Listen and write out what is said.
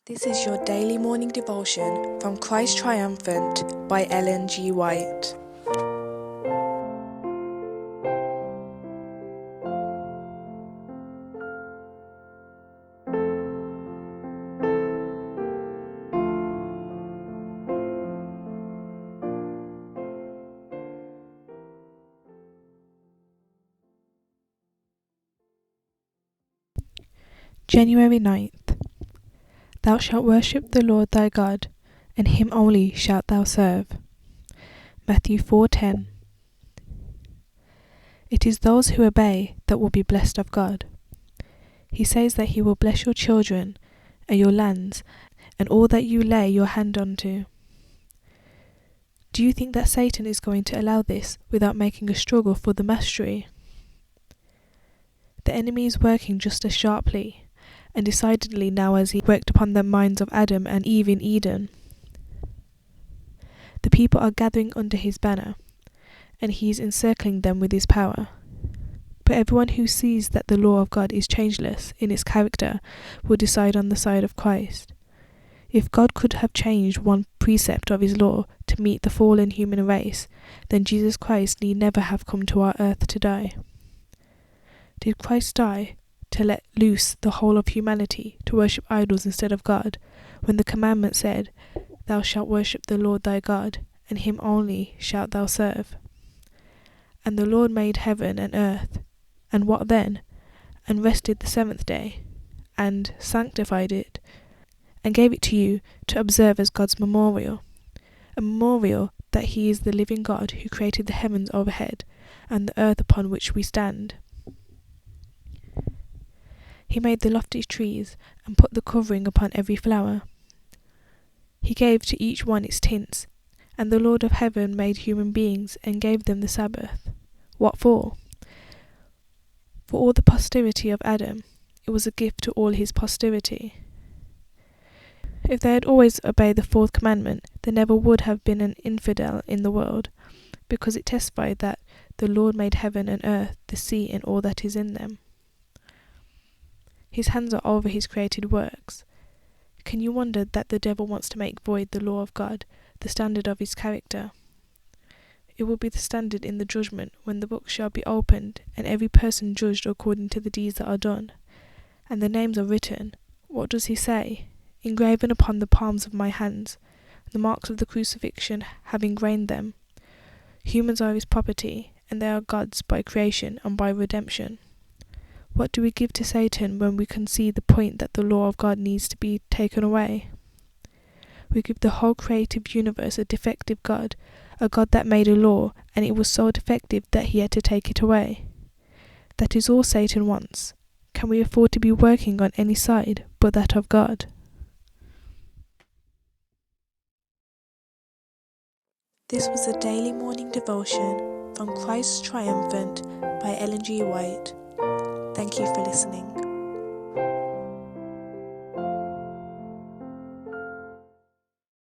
This is your daily morning devotion from Christ Triumphant by Ellen G. White. January 9th. Thou shalt worship the Lord thy God, and him only shalt thou serve. Matthew 4:10. It is those who obey that will be blessed of God. He says that he will bless your children and your lands and all that you lay your hand unto. Do you think that Satan is going to allow this without making a struggle for the mastery? The enemy is working just as sharply and decidedly now as he worked upon the minds of Adam and Eve in Eden. The people are gathering under his banner, and he is encircling them with his power. But everyone who sees that the law of God is changeless in its character will decide on the side of Christ. If God could have changed one precept of his law to meet the fallen human race, then Jesus Christ need never have come to our earth to die. Did Christ die to let loose the whole of humanity to worship idols instead of God, when the commandment said, Thou shalt worship the Lord thy God, and him only shalt thou serve? And the Lord made heaven and earth, and what then? And rested the seventh day, and sanctified it, and gave it to you to observe as God's memorial, a memorial that he is the living God who created the heavens overhead, and the earth upon which we stand. He made the lofty trees, and put the covering upon every flower. He gave to each one its tints, and the Lord of heaven made human beings, and gave them the Sabbath. What for? For all the posterity of Adam. It was a gift to all his posterity. If they had always obeyed the fourth commandment, there never would have been an infidel in the world, because it testified that the Lord made heaven and earth, the sea, and all that is in them. His hands are over his created works. Can you wonder that the devil wants to make void the law of God, the standard of his character? It will be the standard in the judgment, when the book shall be opened, and every person judged according to the deeds that are done. And the names are written. What does he say? Engraven upon the palms of my hands. The marks of the crucifixion have engrained them. Humans are his property, and they are God's by creation and by redemption. What do we give to Satan when we can see the point that the law of God needs to be taken away? We give the whole creative universe a defective God, a God that made a law, and it was so defective that he had to take it away. That is all Satan wants. Can we afford to be working on any side but that of God? This was a daily morning devotion from Christ Triumphant by Ellen G. White. Thank you for listening.